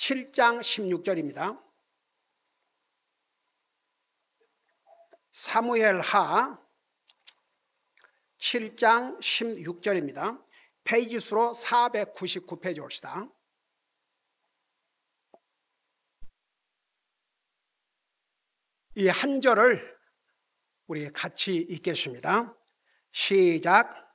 7장 16절입니다. 사무엘하 7장 16절입니다. 페이지 수로 499페이지 옵시다. 이 한 절을 우리 같이 읽겠습니다. 시작.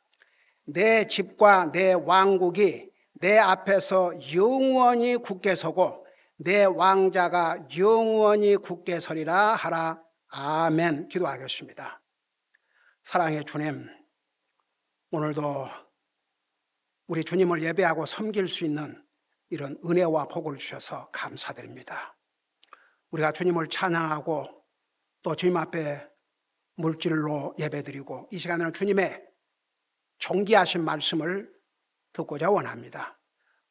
내 집과 내 왕국이 내 앞에서 영원히 굳게 서고 내 왕자가 영원히 굳게 서리라 하라. 아멘. 기도하겠습니다. 사랑의 주님, 오늘도 우리 주님을 예배하고 섬길 수 있는 이런 은혜와 복을 주셔서 감사드립니다. 우리가 주님을 찬양하고 또 주님 앞에 물질로 예배드리고 이 시간에는 주님의 존귀하신 말씀을 듣고자 원합니다.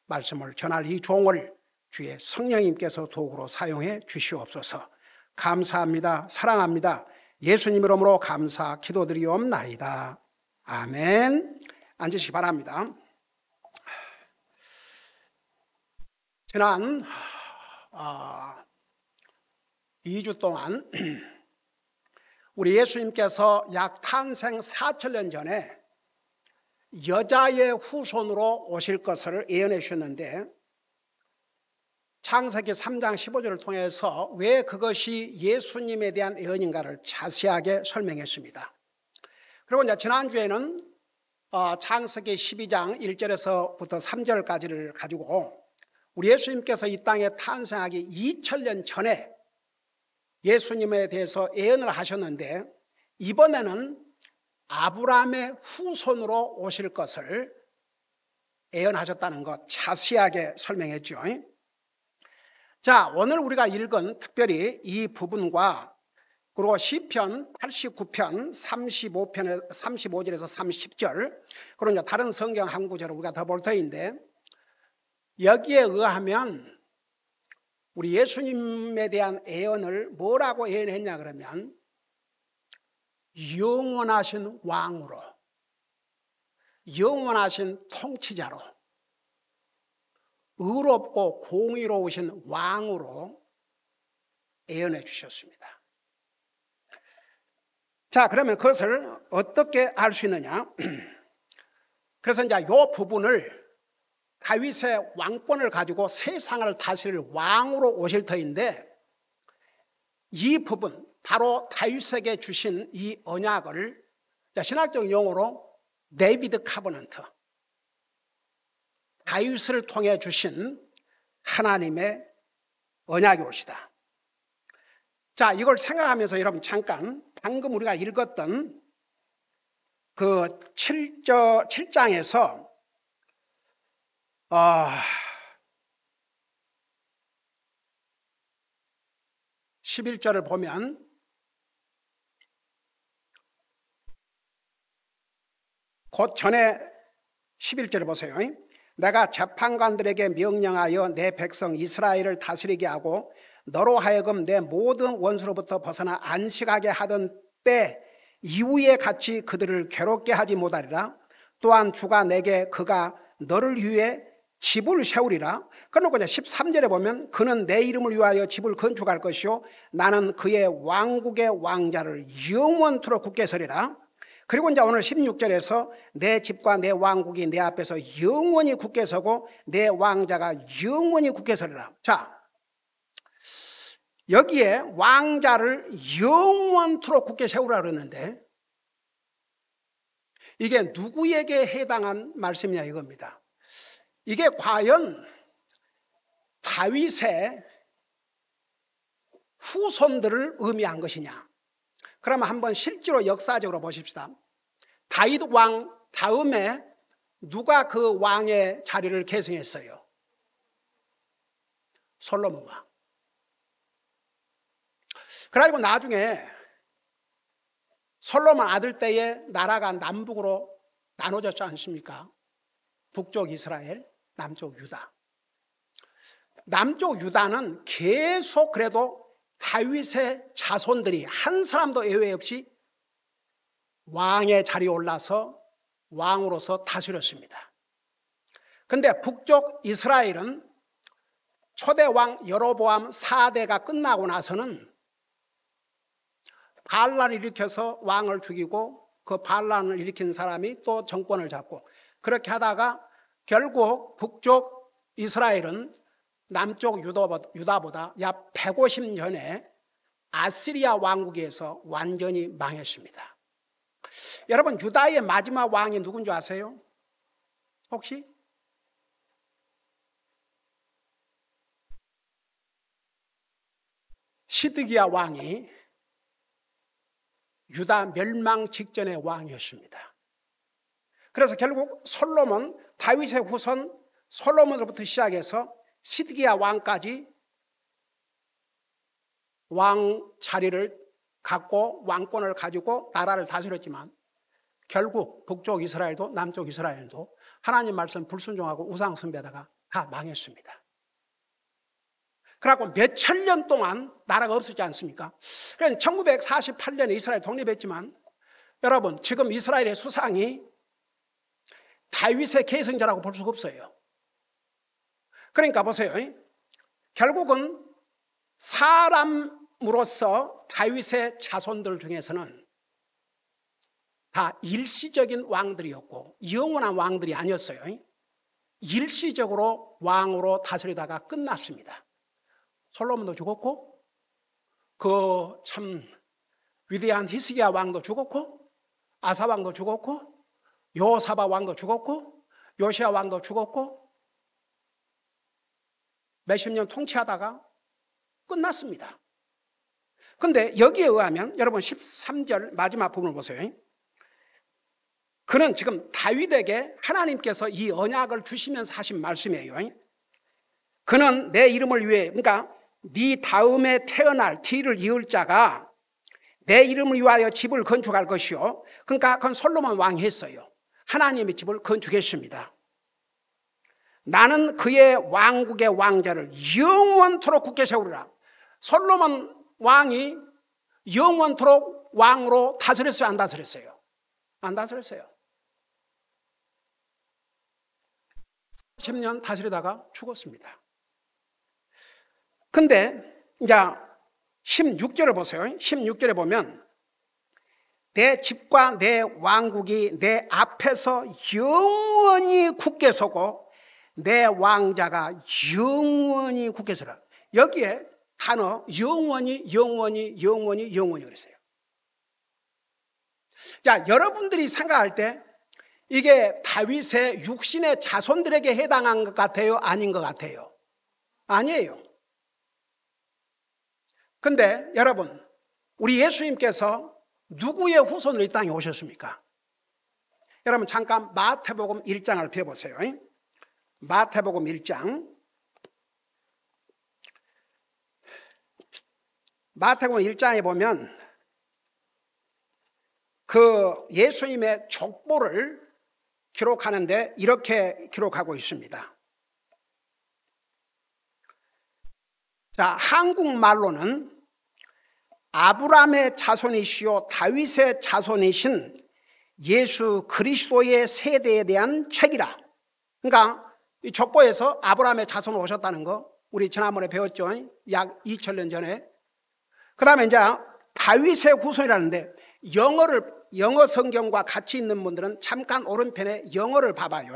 말씀을 전할 이 종을 주의 성령님께서 도구로 사용해 주시옵소서. 감사합니다. 사랑합니다. 예수님 이름으로 감사 기도드리옵나이다. 아멘. 앉으시기 바랍니다. 지난 2주 동안 우리 예수님께서 약 탄생 4,000년 전에 여자의 후손으로 오실 것을 예언해 주셨는데 창세기 3장 15절을 통해서 왜 그것이 예수님에 대한 예언인가를 자세하게 설명했습니다. 그리고 이제 지난주에는 창세기 12장 1절에서부터 3절까지를 가지고 우리 예수님께서 이 땅에 탄생하기 2000년 전에 예수님에 대해서 예언을 하셨는데 이번에는 아브라함의 후손으로 오실 것을 예언하셨다는 것 자세하게 설명했죠. 자, 오늘 우리가 읽은 특별히 이 부분과 그리고 시편 89편 35절에서 30절 그리고 이제 다른 성경 한 구절을 우리가 더 볼 터인데 여기에 의하면 우리 예수님에 대한 예언을 뭐라고 예언했냐 그러면 영원하신 왕으로, 영원하신 통치자로, 의롭고 공의로우신 왕으로 예언해 주셨습니다. 자, 그러면 그것을 어떻게 알 수 있느냐? 그래서 이제 이 부분을 다윗의 왕권을 가지고 세상을 다스릴 왕으로 오실 터인데 이 부분, 바로 다윗에게 주신 이 언약을 신학적 용어로 데이비드 카버넌트, 다윗을 통해 주신 하나님의 언약이 오시다. 자, 이걸 생각하면서 여러분 잠깐 방금 우리가 읽었던 그 7장에서 11절을 보면 곧 전에 11절을 보세요. 내가 재판관들에게 명령하여 내 백성 이스라엘을 다스리게 하고 너로 하여금 내 모든 원수로부터 벗어나 안식하게 하던 때 이후에 같이 그들을 괴롭게 하지 못하리라. 또한 주가 내게 그가 너를 위해 집을 세우리라. 그러고 이제 13절에 보면 그는 내 이름을 위하여 집을 건축할 것이요 나는 그의 왕국의 왕자를 영원토록 굳게 서리라. 그리고 이제 오늘 16절에서 내 집과 내 왕국이 내 앞에서 영원히 굳게 서고 내 왕자가 영원히 굳게 서리라. 자, 여기에 왕자를 영원토록 굳게 세우라 그러는데 이게 누구에게 해당한 말씀이냐 이겁니다. 이게 과연 다윗의 후손들을 의미한 것이냐? 그러면 한번 실제로 역사적으로 보십시다. 다윗 왕 다음에 누가 그 왕의 자리를 계승했어요? 솔로몬 왕. 그래가지고 나중에 솔로몬 아들 때에 나라가 남북으로 나눠졌지 않습니까? 북쪽 이스라엘, 남쪽 유다. 남쪽 유다는 계속 그래도 다윗의 자손들이 한 사람도 예외 없이 왕의 자리에 올라서 왕으로서 다스렸습니다. 그런데 북쪽 이스라엘은 초대 왕 여로보암 4대가 끝나고 나서는 반란을 일으켜서 왕을 죽이고 그 반란을 일으킨 사람이 또 정권을 잡고 그렇게 하다가 결국 북쪽 이스라엘은 남쪽 유다보다 약 150년에 아시리아 왕국에서 완전히 망했습니다. 여러분, 유다의 마지막 왕이 누군지 아세요? 혹시? 시드기야 왕이 유다 멸망 직전의 왕이었습니다. 그래서 결국 솔로몬, 다윗의 후손 솔로몬으로부터 시작해서 시드기야 왕까지 왕 자리를 갖고 왕권을 가지고 나라를 다스렸지만 결국 북쪽 이스라엘도 남쪽 이스라엘도 하나님 말씀 불순종하고 우상 숭배하다가 다 망했습니다. 그래갖고 몇천 년 동안 나라가 없었지 않습니까? 그래서 1948년에 이스라엘 독립했지만 여러분, 지금 이스라엘의 수상이 다윗의 계승자라고 볼 수가 없어요. 그러니까 보세요. 결국은 사람으로서 다윗의 자손들 중에서는 다 일시적인 왕들이었고 영원한 왕들이 아니었어요. 일시적으로 왕으로 다스리다가 끝났습니다. 솔로몬도 죽었고 그 참 위대한 히스기야 왕도 죽었고 아사 왕도 죽었고 요사바 왕도 죽었고 요시야 왕도 죽었고 몇십 년 통치하다가 끝났습니다. 그런데 여기에 의하면 여러분 13절 마지막 부분을 보세요. 그는 지금 다윗에게 하나님께서 이 언약을 주시면서 하신 말씀이에요. 그는 내 이름을 위해, 그러니까 네 다음에 태어날 뒤를 이을 자가 내 이름을 위하여 집을 건축할 것이요. 그러니까 그건 솔로몬 왕이 했어요. 하나님의 집을 건축했습니다. 나는 그의 왕국의 왕자를 영원토록 굳게 세우리라. 솔로몬 왕이 영원토록 왕으로 다스렸어요? 안 다스렸어요? 안 다스렸어요. 10년 다스리다가 죽었습니다. 근데 이제 16절을 보세요. 16절에 보면 내 집과 내 왕국이 내 앞에서 영원히 굳게 서고 내 왕자가 영원히 굳게 서라. 여기에 단어 영원히 그랬어요. 자, 여러분들이 생각할 때 이게 다윗의 육신의 자손들에게 해당한 것 같아요? 아닌 것 같아요? 아니에요. 근데 여러분, 우리 예수님께서 누구의 후손으로 이 땅에 오셨습니까? 여러분 잠깐 마태복음 1장을 펴보세요. 마태복음 1장. 마태복음 1장에 보면 그 예수님의 족보를 기록하는데 이렇게 기록하고 있습니다. 자, 한국말로는 아브라함의 자손이시요 다윗의 자손이신 예수 그리스도의 세대에 대한 책이라. 그러니까 이 족보에서 아브라함의 자손으로 오셨다는 거 우리 지난번에 배웠죠. 약 2000년 전에. 그 다음에 이제 다윗의 후손이라는데 영어 성경과 같이 있는 분들은 잠깐 오른편에 영어를 봐봐요.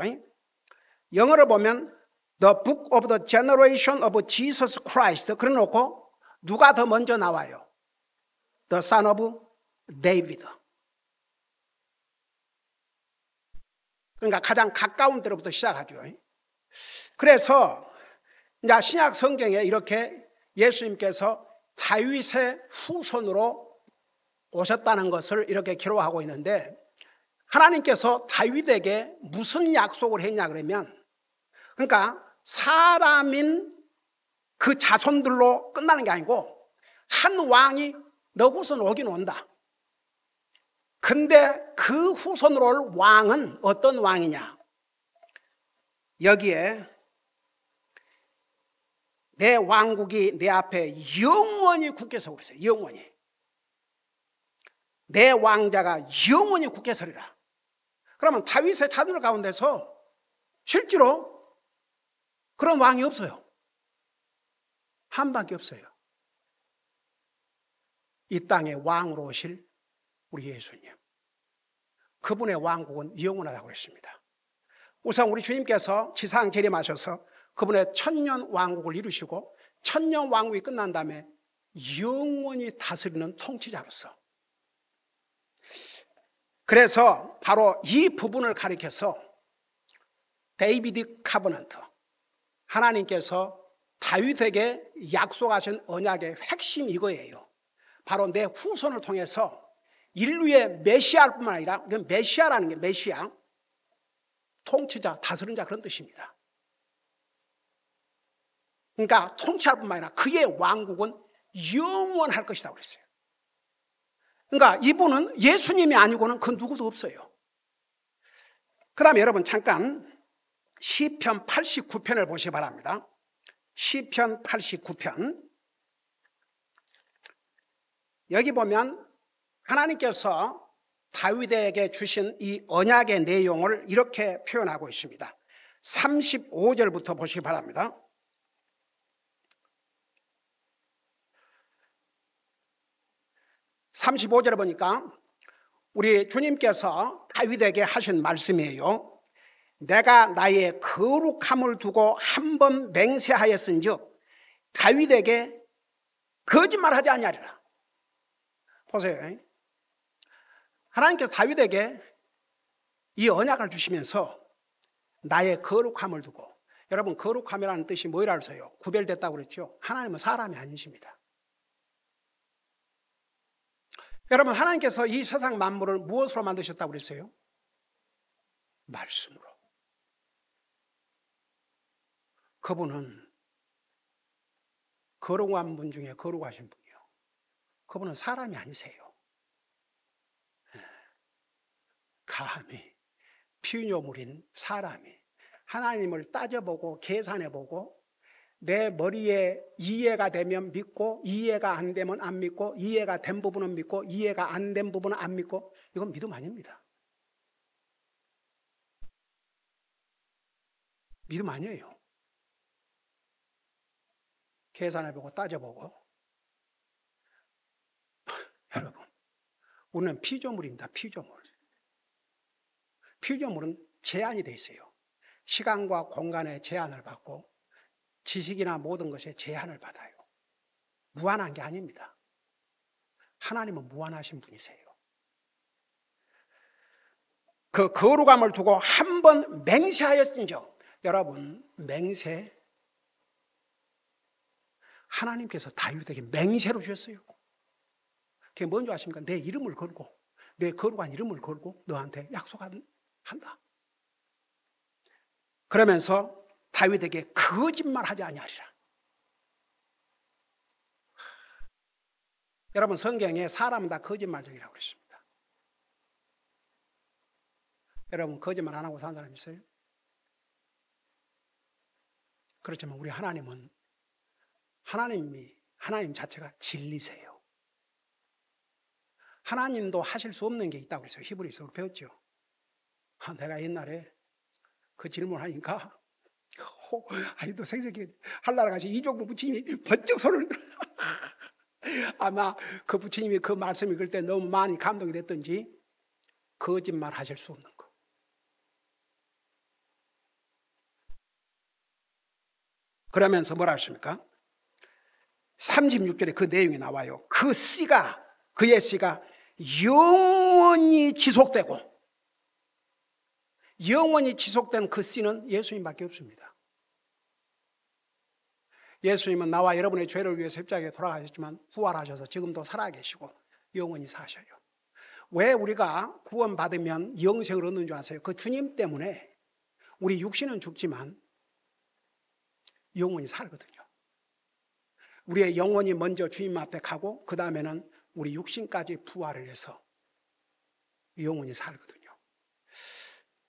영어를 보면 The Book of the Generation of Jesus Christ 그래 놓고 누가 더 먼저 나와요? The Son of David. 그러니까 가장 가까운 데로부터 시작하죠. 그래서 이제 신약 성경에 이렇게 예수님께서 다윗의 후손으로 오셨다는 것을 이렇게 기록하고 있는데 하나님께서 다윗에게 무슨 약속을 했냐 그러면 그러니까 사람인 그 자손들로 끝나는 게 아니고 한 왕이 너 후손으로 오긴 온다. 근데 그 후손으로 올 왕은 어떤 왕이냐? 여기에 내 왕국이 내 앞에 영원히 굳게 서고 있어요. 영원히. 내 왕자가 영원히 굳게 서리라. 그러면 다윗의 자손 가운데서 실제로 그런 왕이 없어요. 한 밖에 없어요. 이 땅에 왕으로 오실 우리 예수님. 그분의 왕국은 영원하다고 했습니다. 우선 우리 주님께서 지상 재림하셔서 그분의 천년 왕국을 이루시고 천년 왕국이 끝난 다음에 영원히 다스리는 통치자로서, 그래서 바로 이 부분을 가리켜서 데이비드 카버넌트, 하나님께서 다윗에게 약속하신 언약의 핵심이 이거예요. 바로 내 후손을 통해서 인류의 메시아일 뿐만 아니라, 메시아라는 게 메시아, 통치자, 다스린 자, 그런 뜻입니다. 그러니까 통치할 뿐만 아니라 그의 왕국은 영원할 것이다 그랬어요. 그러니까 이분은 예수님이 아니고는 그 누구도 없어요. 그 다음에 여러분 잠깐 시편 89편을 보시기 바랍니다. 시편 89편. 여기 보면 하나님께서 다윗에게 주신 이 언약의 내용을 이렇게 표현하고 있습니다. 35절부터 보시기 바랍니다. (35절에) 보니까 우리 주님께서 다윗에게 하신 말씀이에요. 내가 나의 거룩함을 두고 한 번 맹세하였은즉 다윗에게 거짓말하지 아니하리라. 보세요. 하나님께서 다윗에게 이 언약을 주시면서 나의 거룩함을 두고, 여러분 거룩함이라는 뜻이 뭐라고 해서요? 구별됐다고 그랬죠. 하나님은 사람이 아니십니다. 여러분 하나님께서 이 세상 만물을 무엇으로 만드셨다고 그랬어요? 말씀으로. 그분은 거룩한 분 중에 거룩하신 분이요. 그분은 사람이 아니세요. 감히 피조물인 사람이 하나님을 따져보고 계산해보고 내 머리에 이해가 되면 믿고 이해가 안 되면 안 믿고 이해가 된 부분은 믿고 이해가 안 된 부분은 안 믿고, 이건 믿음 아닙니다. 믿음 아니에요. 계산해보고 따져보고. 여러분 우리는 피조물입니다. 피조물. 피조물은 제한이 돼 있어요. 시간과 공간의 제한을 받고 지식이나 모든 것에 제한을 받아요. 무한한 게 아닙니다. 하나님은 무한하신 분이세요. 그 거룩함을 두고 한 번 맹세하였은즉, 여러분 맹세, 하나님께서 다윗에게 맹세로 주셨어요. 그게 뭔지 아십니까? 내 이름을 걸고, 내 거룩한 이름을 걸고 너한테 약속한다. 그러면서 다윗에게 거짓말하지 아니하리라. 여러분 성경에 사람은 다 거짓말쟁이라고 그랬습니다. 여러분 거짓말 안 하고 사는 사람 있어요? 그렇지만 우리 하나님은, 하나님 자체가 진리세요. 하나님도 하실 수 없는 게 있다고 그랬어요. 히브리서로 배웠죠. 내가 옛날에 그 질문하니까 아직도 생생히 한나라 가시 이종구 부처님이 번쩍 손을 아마 그 부처님이 그 말씀 읽을 때 너무 많이 감동이 됐던지 거짓말 하실 수 없는 거. 그러면서 뭐라 하십니까? 36절에 그 내용이 나와요. 그 씨가, 그의 씨가 영원히 지속되고, 영원히 지속된 그 씨는 예수님밖에 없습니다. 예수님은 나와 여러분의 죄를 위해서 십자가에 돌아가셨지만 부활하셔서 지금도 살아계시고 영원히 사셔요. 왜 우리가 구원받으면 영생을 얻는 줄 아세요? 그 주님 때문에 우리 육신은 죽지만 영원히 살거든요. 우리의 영혼이 먼저 주님 앞에 가고 그 다음에는 우리 육신까지 부활을 해서 영원히 살거든요.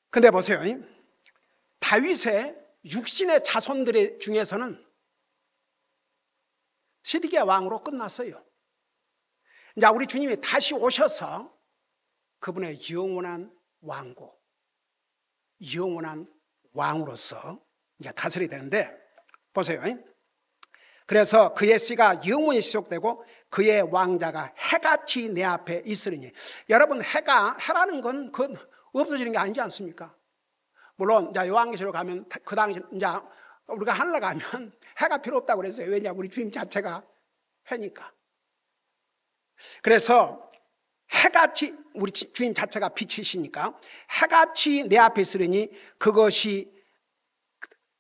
근데 보세요. 다윗의 육신의 자손들 중에서는 시드기야 왕으로 끝났어요. 이제 우리 주님이 다시 오셔서 그분의 영원한 왕국, 영원한 왕으로서 이제 다스려야 되는데, 보세요. 그래서 그의 씨가 영원히 지속되고 그의 왕자가 해같이 내 앞에 있으리니. 여러분, 해라는 건 그건 없어지는 게 아니지 않습니까? 물론 이제 요한계시록 가면 그 당시 이제 우리가 하늘에 가면 해가 필요 없다고 그랬어요. 왜냐, 우리 주님 자체가 해니까. 그래서 해같이, 우리 주님 자체가 빛이시니까 해같이 내 앞에 있으리니 그것이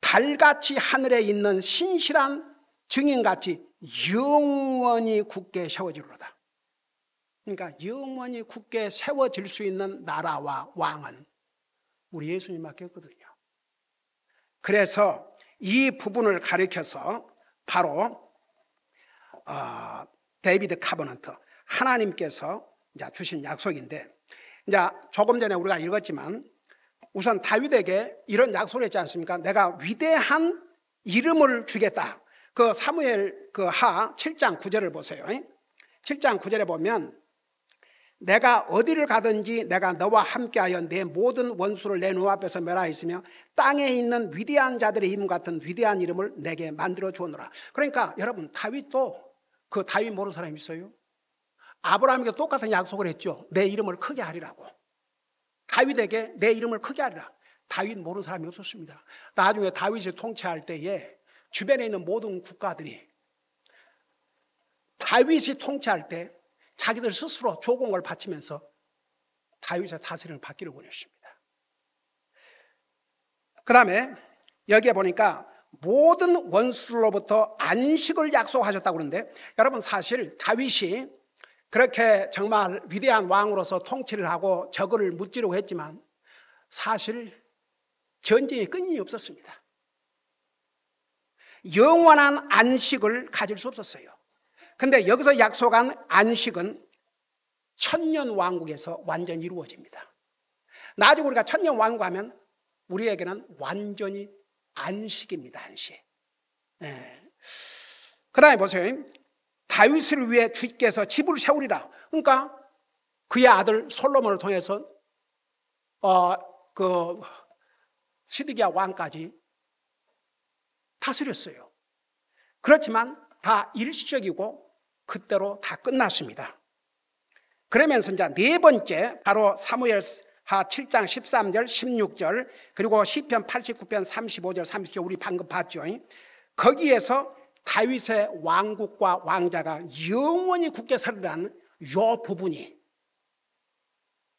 달같이 하늘에 있는 신실한 증인같이 영원히 굳게 세워지리로다. 그러니까 영원히 굳게 세워질 수 있는 나라와 왕은 우리 예수님밖에 없거든요. 그래서 이 부분을 가리켜서 바로 데이비드 카버넌트, 하나님께서 이제 주신 약속인데, 이제 조금 전에 우리가 읽었지만 우선 다윗에게 이런 약속을 했지 않습니까? 내가 위대한 이름을 주겠다. 그 사무엘 그 하 7장 9절을 보세요. 7장 9절에 보면 내가 어디를 가든지 내가 너와 함께하여 내 모든 원수를 내 눈앞에서 멸하였으며 땅에 있는 위대한 자들의 이름 같은 위대한 이름을 내게 만들어 주었노라. 그러니까 여러분, 다윗도 그 다윗 모르는 사람이 있어요? 아브라함에게 똑같은 약속을 했죠. 내 이름을 크게 하리라고. 다윗에게 내 이름을 크게 하리라. 다윗 모르는 사람이 없었습니다. 나중에 다윗이 통치할 때에 주변에 있는 모든 국가들이 다윗이 통치할 때 자기들 스스로 조공을 바치면서 다윗의 다스림을 받기를 원했습니다. 그 다음에 여기에 보니까 모든 원수로부터 안식을 약속하셨다고 그러는데, 여러분, 사실 다윗이 그렇게 정말 위대한 왕으로서 통치를 하고 적을 무찌르고 했지만 사실 전쟁이 끊임이 없었습니다. 영원한 안식을 가질 수 없었어요. 근데 여기서 약속한 안식은 천년 왕국에서 완전히 이루어집니다. 나중에 우리가 천년 왕국 하면 우리에게는 완전히 안식입니다. 안식. 그 다음에 보세요. 다윗을 위해 주께서 집을 세우리라. 그러니까 그의 아들 솔로몬을 통해서 그 시드기야 왕까지 다스렸어요. 그렇지만 다 일시적이고 그때로 다 끝났습니다. 그러면서 이제 네 번째, 바로 사무엘하 7장 13절 16절 그리고 시편 89편 35절 30절 우리 방금 봤죠. 거기에서 다윗의 왕국과 왕자가 영원히 굳게 서리라는 이 부분이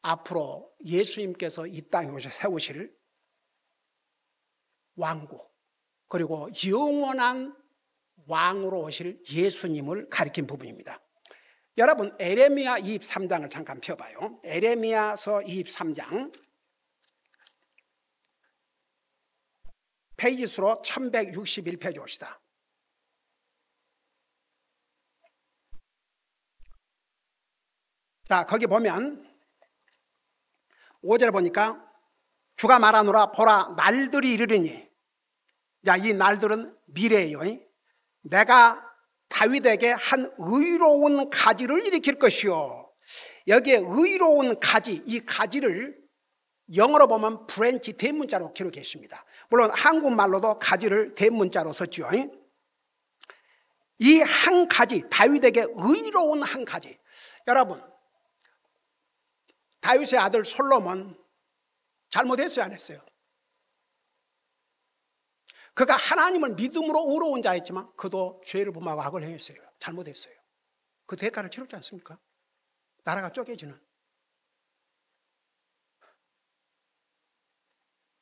앞으로 예수님께서 이 땅에 오셔 세우실 왕국, 그리고 영원한 왕으로 오실 예수님을 가리킨 부분입니다. 여러분, 에레미야 23장을 잠깐 펴봐요. 에레미야서 23장 페이지 수로 1161페이지 옵시다. 자, 거기 보면 5절에 보니까 주가 말하노라, 보라, 날들이 이르리니. 자, 이 날들은 미래예요. 내가 다윗에게 한 의로운 가지를 일으킬 것이요. 여기에 의로운 가지, 이 가지를 영어로 보면 브랜치 대문자로 기록했습니다. 물론 한국말로도 가지를 대문자로 썼죠. 이 한 가지, 다윗에게 의로운 한 가지. 여러분, 다윗의 아들 솔로몬 잘못했어요, 안 했어요? 그가 하나님을 믿음으로 의로운 자였지만 그도 죄를 범하고 악을 행했어요. 잘못했어요. 그 대가를 치렀지 않습니까? 나라가 쪼개지는.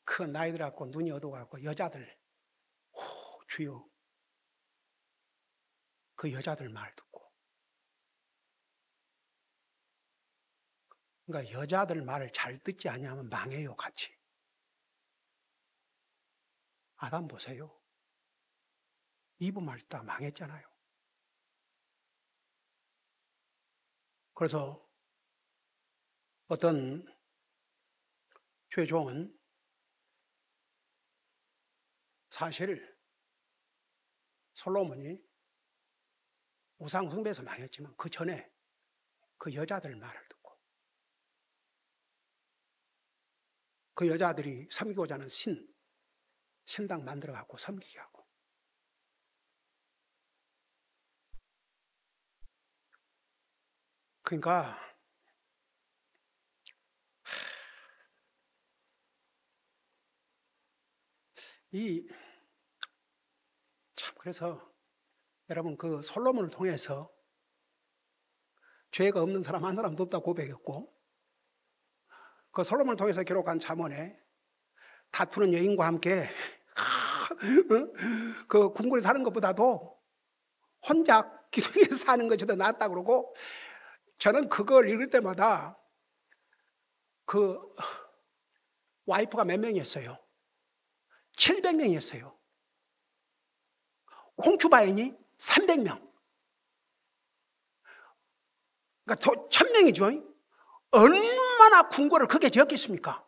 그 나이 들어갖고 눈이 어두워갖고 여자들, 주여, 그 여자들 말 듣고. 그러니까 여자들 말을 잘 듣지 아니하면 망해요, 같이. 아담 보세요. 이브 말 듣다가 망했잖아요. 그래서 어떤 죄종은 사실 솔로몬이 우상 숭배에서 망했지만 그 전에 그 여자들 말을 듣고 그 여자들이 섬기고자 하는 신당 만들어갖고 섬기게 하고 그러니까 그래서 여러분, 그 솔로몬을 통해서 죄가 없는 사람 한 사람도 없다고 고백했고, 그 솔로몬을 통해서 기록한 잠언에 다투는 여인과 함께 그 궁궐에 사는 것보다도 혼자 기둥에서 사는 것이 더 낫다 그러고, 저는 그걸 읽을 때마다 그 와이프가 몇 명이었어요? 700명이었어요. 콩큐바인이 300명. 그러니까 1000명이죠. 얼마나 궁궐을 크게 지었겠습니까?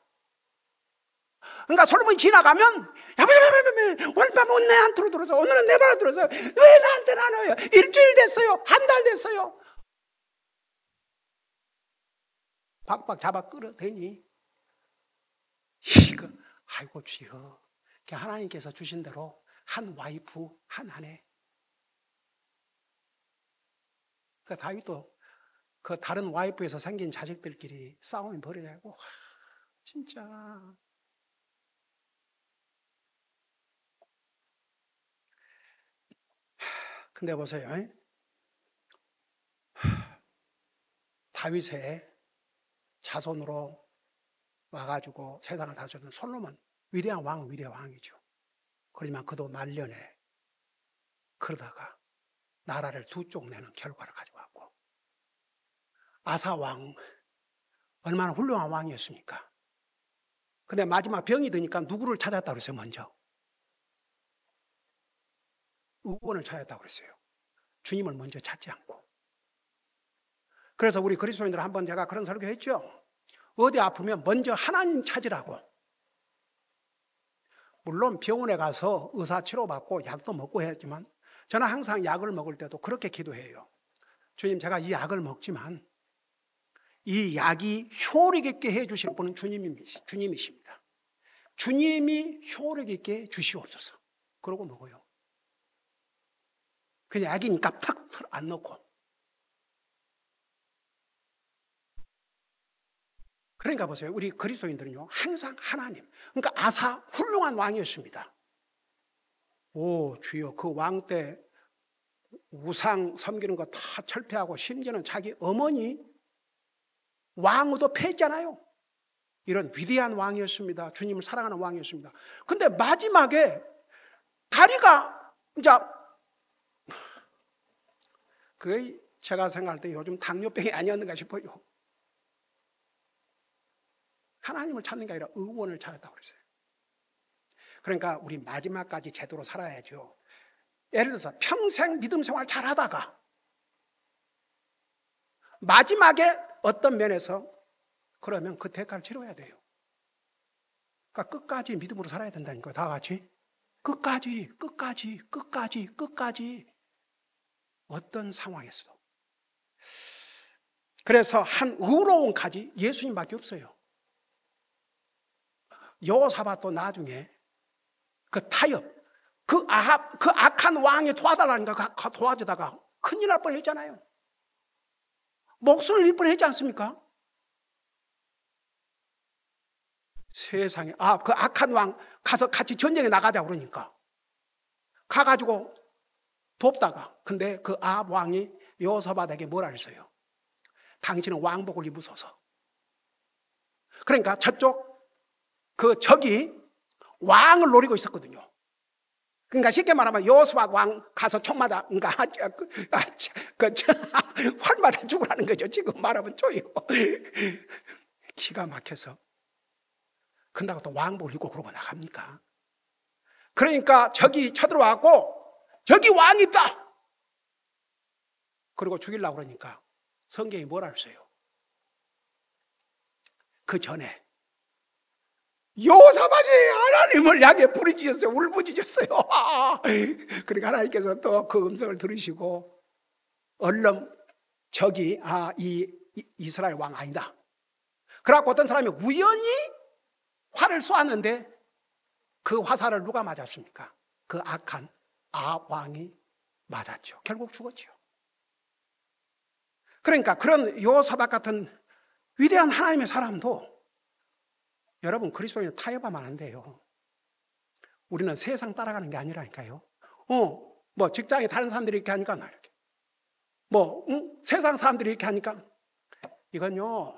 그러니까 솔로몬이 지나가면 오늘 밤 내 안으로 들어서, 오늘은 내 방으로 들어서, 왜 나한테 나눠요? 일주일 됐어요. 한 달 됐어요. 박박 잡아 끌어대니 이거 아이고 주여, 하나님께서 주신 대로 한 와이프 한 아내. 그러니까 다윗도 그 다른 와이프에서 생긴 자식들끼리 싸움이 벌어지고, 진짜. 근데 보세요, 다윗의 자손으로 와가지고 세상을 다스렸던 솔로몬, 위대한 왕은 위대한 왕이죠. 그렇지만 그도 말년에 그러다가 나라를 두 쪽 내는 결과를 가져왔고, 아사 왕 얼마나 훌륭한 왕이었습니까? 근데 마지막 병이 드니까 누구를 찾았다고 그랬어요? 먼저 의원을 찾았다고 그랬어요. 주님을 먼저 찾지 않고. 그래서 우리 그리스도인들 한번 제가 그런 설교했죠. 어디 아프면 먼저 하나님 찾으라고. 물론 병원에 가서 의사 치료받고 약도 먹고 해야지만, 저는 항상 약을 먹을 때도 그렇게 기도해요. 주님, 제가 이 약을 먹지만 이 약이 효력 있게 해주실 분은 주님이십니다. 주님이 효력 있게 주시옵소서. 그러고 먹어요. 그냥 약이니까 탁 안 넣고. 그러니까 보세요. 우리 그리스도인들은요, 항상 하나님. 그러니까 아사 훌륭한 왕이었습니다. 오, 주여, 그 왕 때 우상 섬기는 거 다 철폐하고, 심지어는 자기 어머니 왕후도 패했잖아요. 이런 위대한 왕이었습니다. 주님을 사랑하는 왕이었습니다. 근데 마지막에 다리가 이제, 그게 제가 생각할 때 요즘 당뇨병이 아니었는가 싶어요. 하나님을 찾는 게 아니라 의원을 찾았다고 그랬어요. 그러니까 우리 마지막까지 제대로 살아야죠. 예를 들어서 평생 믿음 생활 잘하다가 마지막에 어떤 면에서 그러면 그 대가를 치러야 돼요. 그러니까 끝까지 믿음으로 살아야 된다니까요. 다 같이. 끝까지. 어떤 상황에서도. 그래서 한 의로운 가지 예수님밖에 없어요. 여호사밧도 나중에 그 타협, 그 악한 왕이 도와달라니까 도와주다가 큰일 날 뻔했잖아요. 목숨을 잃을 뻔했지 않습니까? 세상에. 그 악한 왕 가서 같이 전쟁에 나가자 그러니까 가가지고 돕다가, 근데 그 아합 왕이 여호사밧에게 뭐라 했어요? 당신은 왕복을 입으소서. 그러니까 적이 왕을 노리고 있었거든요. 그러니까 쉽게 말하면 여호사밧 왕 가서 총 맞아, 그러니까 활 맞아 죽으라는 거죠. 지금 말하면 쪼요. 기가 막혀서. 근다고 또 왕복을 입고 그러고 나갑니까? 그러니까 적이 쳐들어왔고, 저기 왕이 있다! 그리고 죽이려고 그러니까 성경이 뭐라 했어요? 그 전에 여호사밧이 하나님을 향해 부르짖었어요. 울부짖었어요. 그러니까 하나님께서 또 그 음성을 들으시고, 얼른 적이 이 이스라엘 왕 아니다. 그래갖고 어떤 사람이 우연히 활을 쏘았는데 그 화살을 누가 맞았습니까? 그 악한 아합 왕이 맞았죠. 결국 죽었죠. 그러니까 그런 요사박 같은 위대한 하나님의 사람도 여러분 그리스도인을 타협하면 안 돼요. 우리는 세상 따라가는 게 아니라니까요. 뭐 직장에 다른 사람들이 이렇게 하니까 나 이렇게. 세상 사람들이 이렇게 하니까 이건요.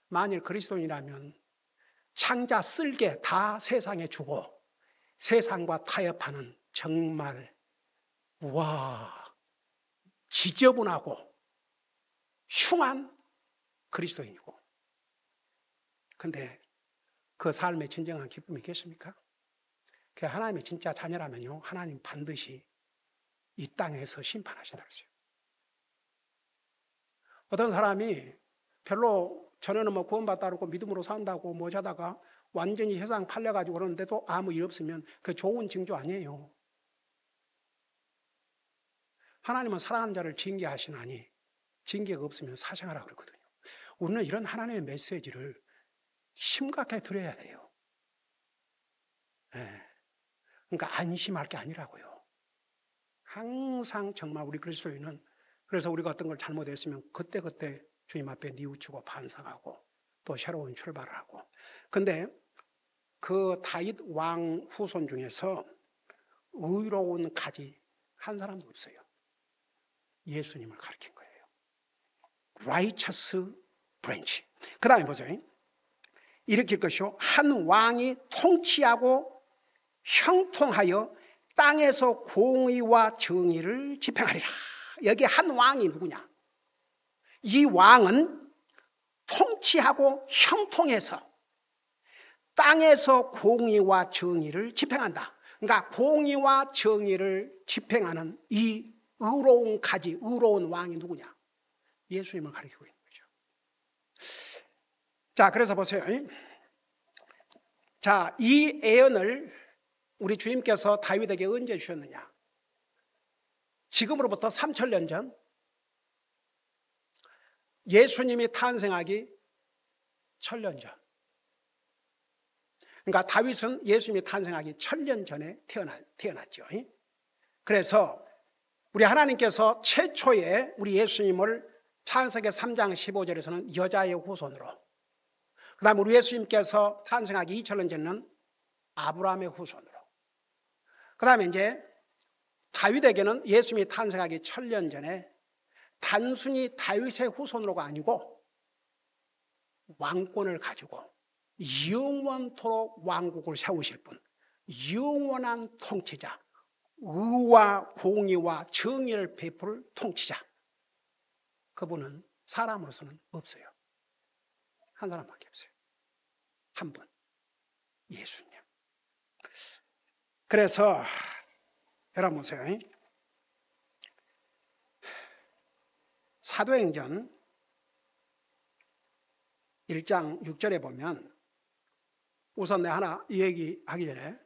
만일 그리스도인이라면 창자 쓸개 다 세상에 주고 세상과 타협하는 정말 지저분하고 흉한 그리스도인이고. 근데 그 삶에 진정한 기쁨이 있겠습니까? 그 하나님의 진짜 자녀라면요, 하나님 반드시 이 땅에서 심판하신다 그랬어요. 어떤 사람이 별로 전에는 뭐 구원받다고 믿음으로 산다고 뭐 하다가 완전히 세상 팔려가지고 그러는데도 아무 일 없으면 그 좋은 징조 아니에요. 하나님은 사랑하는 자를 징계하시나니 징계가 없으면 사생하라 그러거든요. 우리는 이런 하나님의 메시지를 심각하게 들어야 돼요. 그러니까 안심할 게 아니라고요. 항상 정말 우리 그리스도인은, 그래서 우리가 어떤 걸 잘못했으면 그때그때 주님 앞에 뉘우치고 반성하고 또 새로운 출발을 하고. 근데 그 다윗 왕 후손 중에서 의로운 가지 한 사람도 없어요. 예수님을 가리킨 거예요. Righteous branch. 그 다음에 보세요. 일으킬 것이요, 한 왕이 통치하고 형통하여 땅에서 공의와 정의를 집행하리라. 여기 한 왕이 누구냐? 이 왕은 통치하고 형통해서 땅에서 공의와 정의를 집행한다. 그러니까 공의와 정의를 집행하는 이 의로운 가지, 의로운 왕이 누구냐? 예수님을 가리키고 있는 거죠. 자, 그래서 보세요. 자, 이 예언을 우리 주님께서 다윗에게 언제 주셨느냐? 지금으로부터 3000년 전, 예수님이 탄생하기 1000년 전. 그러니까 다윗은 예수님이 탄생하기 1000년 전에 태어났죠. 그래서 우리 하나님께서 최초에 우리 예수님을 창세기 3장 15절에서는 여자의 후손으로, 그 다음에 우리 예수님께서 탄생하기 2000년 전에는 아브라함의 후손으로, 그 다음에 이제 다윗에게는 예수님이 탄생하기 1000년 전에 단순히 다윗의 후손으로가 아니고 왕권을 가지고 영원토록 왕국을 세우실 분, 영원한 통치자, 의와 공의와 정의를 베풀 통치자, 그분은 사람으로서는 없어요. 한 사람밖에 없어요. 한 분, 예수님. 그래서 여러분 보세요. 사도행전 1장 6절에 보면, 우선 내 하나 이 얘기하기 전에,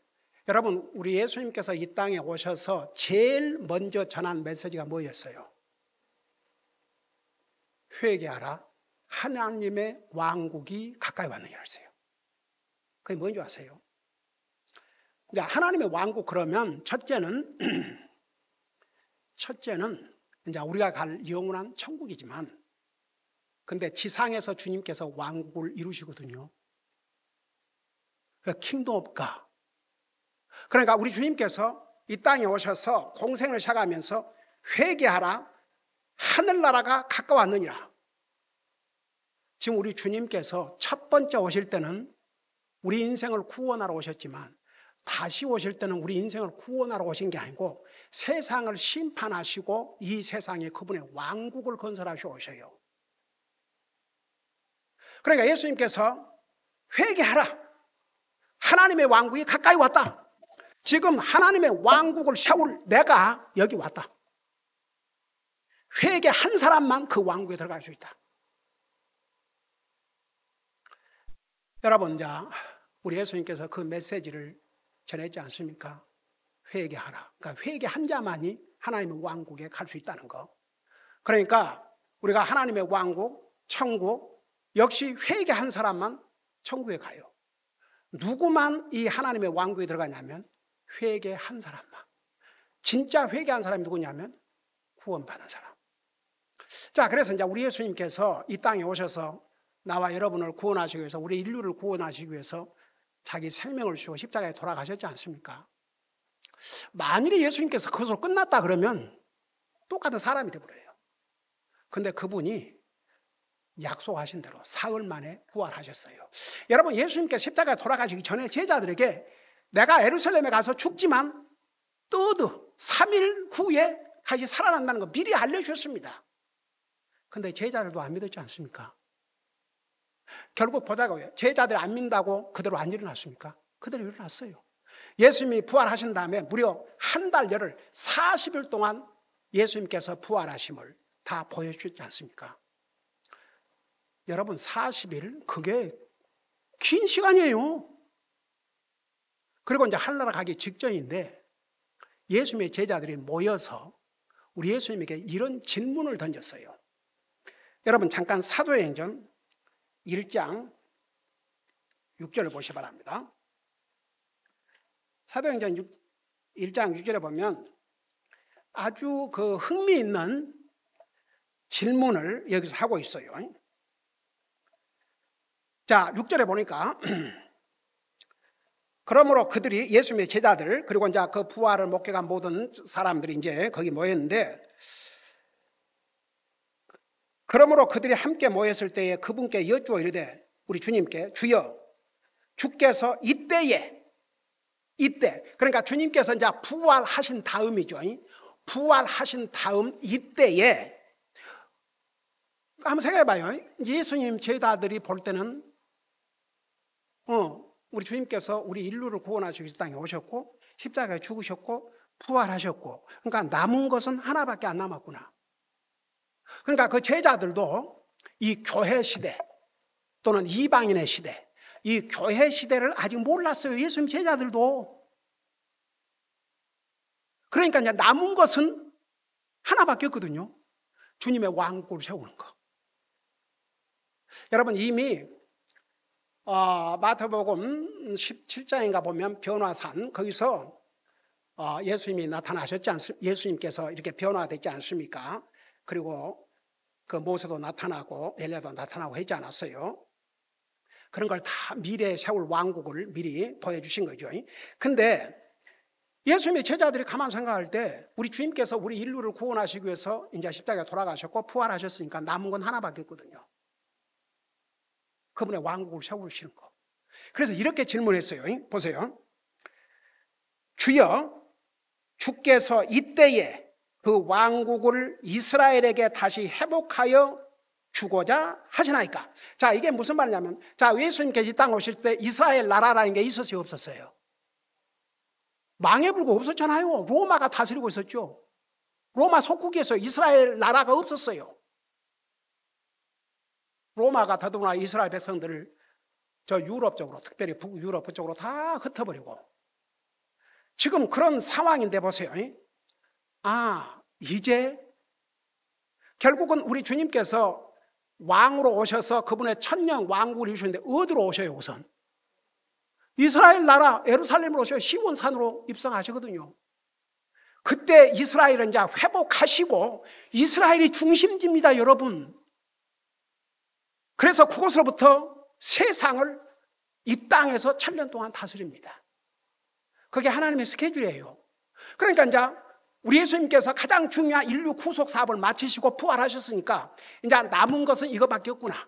여러분 우리 예수님께서 이 땅에 오셔서 제일 먼저 전한 메시지가 뭐였어요? 회개하라, 하나님의 왕국이 가까이 왔느니라 했어요. 그게 뭔지 아세요? 이제 하나님의 왕국 그러면 첫째는 이제 우리가 갈 영원한 천국이지만, 근데 지상에서 주님께서 왕국을 이루시거든요. 킹덤 오브 갓. 그러니까 우리 주님께서 이 땅에 오셔서 공생을 시작하면서 회개하라, 하늘나라가 가까웠느니라. 지금 우리 주님께서 첫 번째 오실 때는 우리 인생을 구원하러 오셨지만, 다시 오실 때는 우리 인생을 구원하러 오신 게 아니고 세상을 심판하시고 이 세상에 그분의 왕국을 건설하시러 오셔요. 그러니까 예수님께서 회개하라, 하나님의 왕국이 가까이 왔다. 지금 하나님의 왕국을 세울 내가 여기 왔다. 회개한 사람만 그 왕국에 들어갈 수 있다. 여러분, 자, 우리 예수님께서 그 메시지를 전했지 않습니까? 회개하라. 그러니까 회개한 자만이 하나님의 왕국에 갈 수 있다는 거. 그러니까 우리가 하나님의 왕국, 천국, 역시 회개한 사람만 천국에 가요. 누구만 이 하나님의 왕국에 들어가냐면 회개한 사람만. 진짜 회개한 사람이 누구냐면 구원받은 사람. 자, 그래서 이제 우리 예수님께서 이 땅에 오셔서 나와 여러분을 구원하시기 위해서, 우리 인류를 구원하시기 위해서 자기 생명을 주고 십자가에 돌아가셨지 않습니까? 만일에 예수님께서 그것으로 끝났다 그러면 똑같은 사람이 되어버려요. 근데 그분이 약속하신 대로 사흘 만에 부활하셨어요. 여러분, 예수님께서 십자가에 돌아가시기 전에 제자들에게 내가 예루살렘에 가서 죽지만 떠도 3일 후에 다시 살아난다는 거 미리 알려주셨습니다. 근데 제자들도 안 믿었지 않습니까? 결국 보자고요. 제자들이 안 믿는다고 그대로 안 일어났습니까? 그대로 일어났어요. 예수님이 부활하신 다음에 무려 한 달 열흘 40일 동안 예수님께서 부활하심을 다 보여주지 않습니까? 여러분, 40일 그게 긴 시간이에요. 그리고 이제 하늘나라 가기 직전인데 예수님의 제자들이 모여서 우리 예수님에게 이런 질문을 던졌어요. 여러분, 잠깐 사도행전 1장 6절을 보시기 바랍니다. 사도행전 1장 6절에 보면 아주 그 흥미있는 질문을 여기서 하고 있어요. 자, 6절에 보니까 그러므로 그들이, 예수님의 제자들, 그리고 이제 그 부활을 목격한 모든 사람들이 이제 거기 모였는데, 그러므로 그들이 함께 모였을 때에 그분께 여쭈어 이르되, 우리 주님께, 주여, 주께서 이때, 그러니까 주님께서 이제 부활하신 다음이죠. 부활하신 다음 이때에, 한번 생각해 봐요. 예수님 제자들이 볼 때는, 우리 주님께서 우리 인류를 구원하시기 위해서 땅에 오셨고, 십자가에 죽으셨고, 부활하셨고, 그러니까 남은 것은 하나밖에 안 남았구나. 그러니까 그 제자들도 이 교회 시대 또는 이방인의 시대, 이 교회 시대를 아직 몰랐어요. 예수님 제자들도. 그러니까 이제 남은 것은 하나밖에 없거든요. 주님의 왕국을 세우는 거. 여러분, 이미 마태복음 17장인가 보면 변화산, 거기서 예수님이 나타나셨지 않습니까? 예수님께서 이렇게 변화됐지 않습니까? 그리고 그 모세도 나타나고 엘리야도 나타나고 했지 않았어요? 그런 걸 다 미래에 세울 왕국을 미리 보여주신 거죠. 근데 예수님의 제자들이 가만 생각할 때 우리 주님께서 우리 인류를 구원하시기 위해서 이제 십자가에 돌아가셨고 부활하셨으니까 남은 건 하나밖에 없거든요. 그분의 왕국을 세우시는 거. 그래서 이렇게 질문했어요. 보세요. 주여, 주께서 이때에 그 왕국을 이스라엘에게 다시 회복하여 주고자 하시나이까? 자, 이게 무슨 말이냐면, 자, 예수님께서 이 땅 오실 때 이스라엘 나라라는 게 있었어요, 없었어요? 망해불고 없었잖아요. 로마가 다스리고 있었죠. 로마 속국에서 이스라엘 나라가 없었어요. 로마가 더더구나 이스라엘 백성들을 저 유럽 쪽으로, 특별히 북유럽 쪽으로 다 흩어버리고, 지금 그런 상황인데 보세요. 이제 결국은 우리 주님께서 왕으로 오셔서 그분의 천년 왕국을 이루시는데 어디로 오셔요? 우선 이스라엘 나라 예루살렘으로 오셔요. 시몬산으로 입성하시거든요. 그때 이스라엘은 이제 회복하시고, 이스라엘이 중심지입니다, 여러분. 그래서 그곳으로부터 세상을 이 땅에서 1000년 동안 다스립니다. 그게 하나님의 스케줄이에요. 그러니까 이제 우리 예수님께서 가장 중요한 인류 구속 사업을 마치시고 부활하셨으니까 이제 남은 것은 이거밖에 없구나,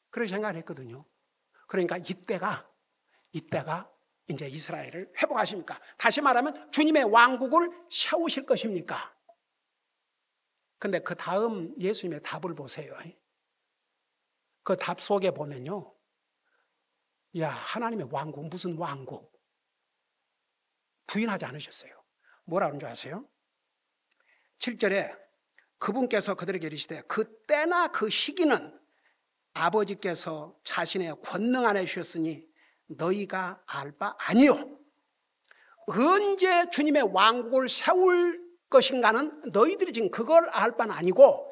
그렇게 생각을 했거든요. 그러니까 이때가 이제 이스라엘을 회복하십니까? 다시 말하면 주님의 왕국을 세우실 것입니까? 근데 그 다음 예수님의 답을 보세요. 그 답 속에 보면요, 야, 하나님의 왕국, 무슨 왕국? 부인하지 않으셨어요. 뭐라는 줄 아세요? 7절에 그분께서 그들에게 이르시되 그때나 그 시기는 아버지께서 자신의 권능 안에 주셨으니 너희가 알 바 아니요. 언제 주님의 왕국을 세울 것인가는 너희들이 지금 그걸 알 바는 아니고,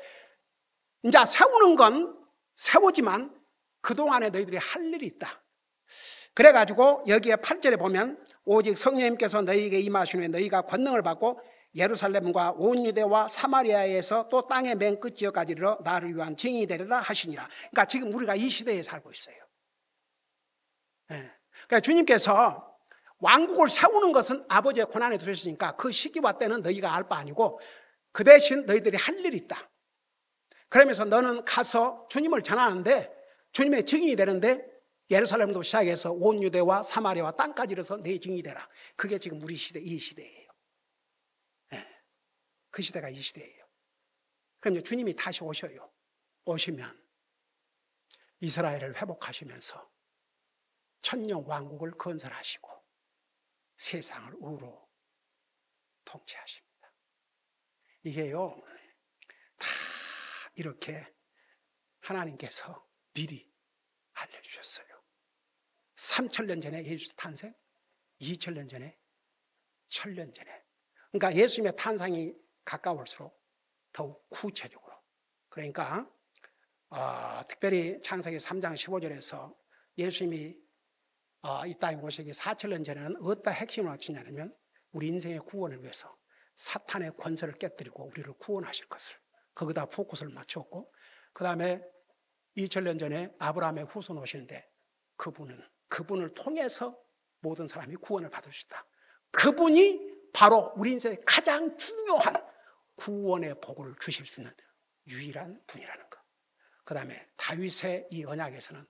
이제 세우는 건 세우지만 그동안에 너희들이 할 일이 있다. 그래가지고 여기에 8절에 보면 오직 성령님께서 너희에게 임하신 후에 너희가 권능을 받고 예루살렘과 온 유대와 사마리아에서 또 땅의 맨 끝 지역까지 이르러 나를 위한 증인이 되리라 하시니라. 그러니까 지금 우리가 이 시대에 살고 있어요. 그러니까 주님께서 왕국을 세우는 것은 아버지의 권한에 두셨으니까 그 시기와 때는 너희가 알 바 아니고 그 대신 너희들이 할 일이 있다. 그러면서 너는 가서 주님을 전하는데 주님의 증인이 되는데 예루살렘도 시작해서 온 유대와 사마리아와 땅까지 이르러서 내 증인이 되라. 그게 지금 우리 시대, 이 시대예요. 그 시대가 이 시대예요. 그럼 이제 주님이 다시 오셔요. 오시면 이스라엘을 회복하시면서 천년 왕국을 건설하시고 세상을 우로 통치하십니다. 이게요, 다 이렇게 하나님께서 미리 알려주셨어요. 3,000년 전에 예수 탄생, 2,000년 전에, 1,000년 전에. 그러니까 예수님의 탄생이 가까울수록 더욱 구체적으로. 그러니까 특별히 창세기 3장 15절에서 예수님이 이 땅에 오시기 4,000년 전에는 어디다 핵심을 맞추냐면 우리 인생의 구원을 위해서 사탄의 권세를 깨뜨리고 우리를 구원하실 것을 거기다 포커스를 맞췄고, 그 다음에 2,000년 전에 아브라함의 후손 오시는데 그분을 통해서 모든 사람이 구원을 받을 수 있다. 그분이 바로 우리 인생의 가장 중요한 구원의 복을 주실 수 있는 유일한 분이라는 것. 그 다음에 다윗의 이 언약에서는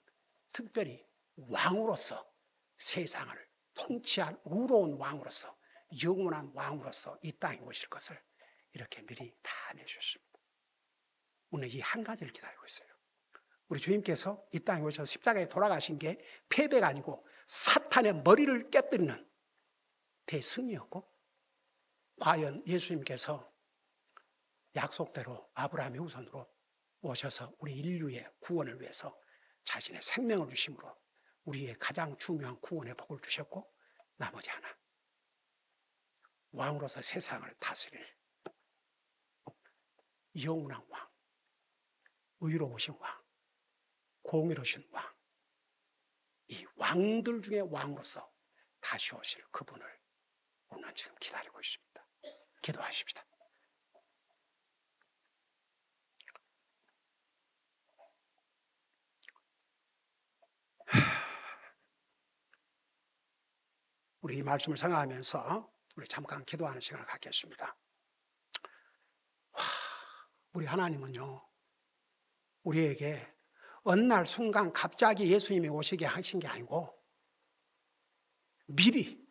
특별히 왕으로서 세상을 통치할 우로운 왕으로서 영원한 왕으로서 이 땅에 오실 것을 이렇게 미리 다 내주셨습니다. 오늘 이 한 가지를 기다리고 있어요. 우리 주님께서 이 땅에 오셔서 십자가에 돌아가신 게 패배가 아니고 사탄의 머리를 깨뜨리는 대승이었고, 과연 예수님께서 약속대로 아브라함의 후손으로 오셔서 우리 인류의 구원을 위해서 자신의 생명을 주심으로 우리의 가장 중요한 구원의 복을 주셨고, 나머지 하나, 왕으로서 세상을 다스릴 영원한 왕, 의로우신 왕, 공의로우신 왕, 이 왕들 중에 왕으로서 다시 오실 그분을 우리는 지금 기다리고 있습니다. 기도하십시다. 우리 이 말씀을 생각하면서 우리 잠깐 기도하는 시간을 갖겠습니다. 우리 하나님은요, 우리에게 어느 날 순간 갑자기 예수님이 오시게 하신 게 아니고 미리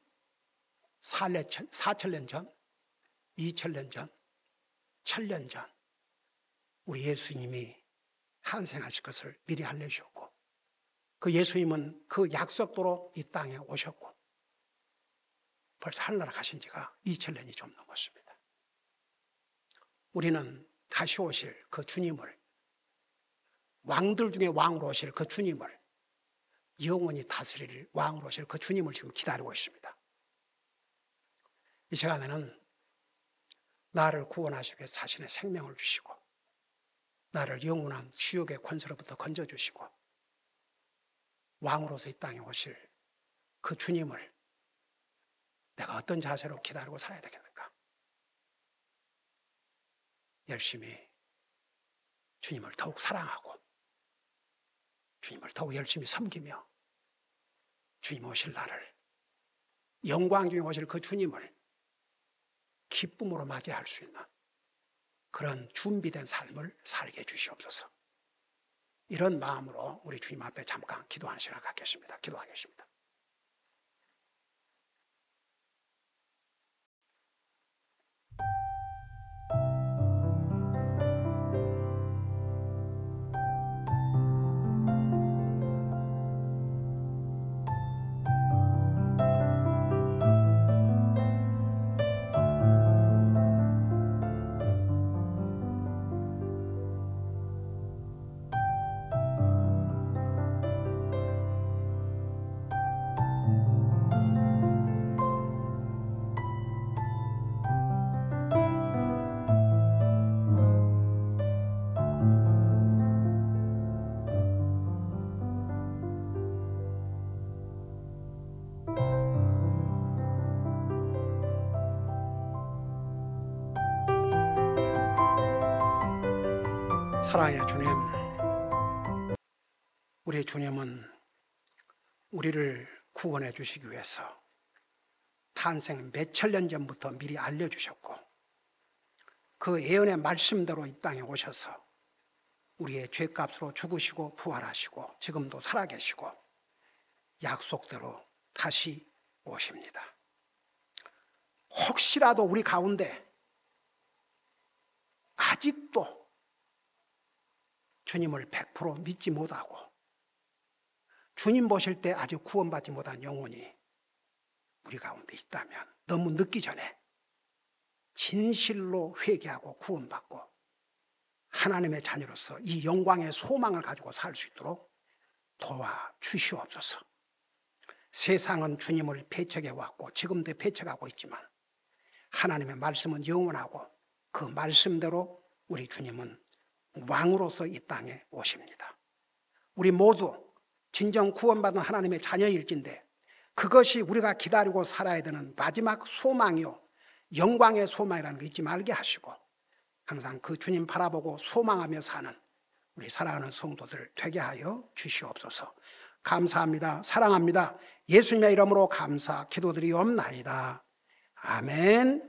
4,000년 전, 2,000년 전, 1,000년 전 우리 예수님이 탄생하실 것을 미리 알려주셨고, 그 예수님은 그 약속대로 이 땅에 오셨고 벌써 하늘나라 가신 지가 2,000년이 좀 넘었습니다. 우리는 다시 오실 그 주님을, 왕들 중에 왕으로 오실 그 주님을, 영원히 다스릴 왕으로 오실 그 주님을 지금 기다리고 있습니다. 이 시간에는 나를 구원하시기 위해서 자신의 생명을 주시고 나를 영원한 지옥의 권세로부터 건져주시고 왕으로서 이 땅에 오실 그 주님을 내가 어떤 자세로 기다리고 살아야 되겠는가? 열심히 주님을 더욱 사랑하고 주님을 더욱 열심히 섬기며 주님 오실 날을, 영광 중에 오실 그 주님을 기쁨으로 맞이할 수 있는 그런 준비된 삶을 살게 해주시옵소서. 이런 마음으로 우리 주님 앞에 잠깐 기도하는 시간을 갖겠습니다. 기도하겠습니다. 사랑의 주님, 우리 주님은 우리를 구원해 주시기 위해서 탄생 몇천 년 전부터 미리 알려주셨고 그 예언의 말씀대로 이 땅에 오셔서 우리의 죄값으로 죽으시고 부활하시고 지금도 살아계시고 약속대로 다시 오십니다. 혹시라도 우리 가운데 아직도 주님을 100% 믿지 못하고 주님 보실 때 아직 구원받지 못한 영혼이 우리 가운데 있다면 너무 늦기 전에 진실로 회개하고 구원받고 하나님의 자녀로서 이 영광의 소망을 가지고 살 수 있도록 도와주시옵소서. 세상은 주님을 배척해 왔고 지금도 배척하고 있지만 하나님의 말씀은 영원하고 그 말씀대로 우리 주님은 왕으로서 이 땅에 오십니다. 우리 모두 진정 구원받은 하나님의 자녀일진데 그것이 우리가 기다리고 살아야 되는 마지막 소망이요 영광의 소망이라는 거 잊지 말게 하시고 항상 그 주님 바라보고 소망하며 사는 우리 사랑하는 성도들 되게 하여 주시옵소서. 감사합니다. 사랑합니다. 예수님의 이름으로 감사 기도드리옵나이다. 아멘.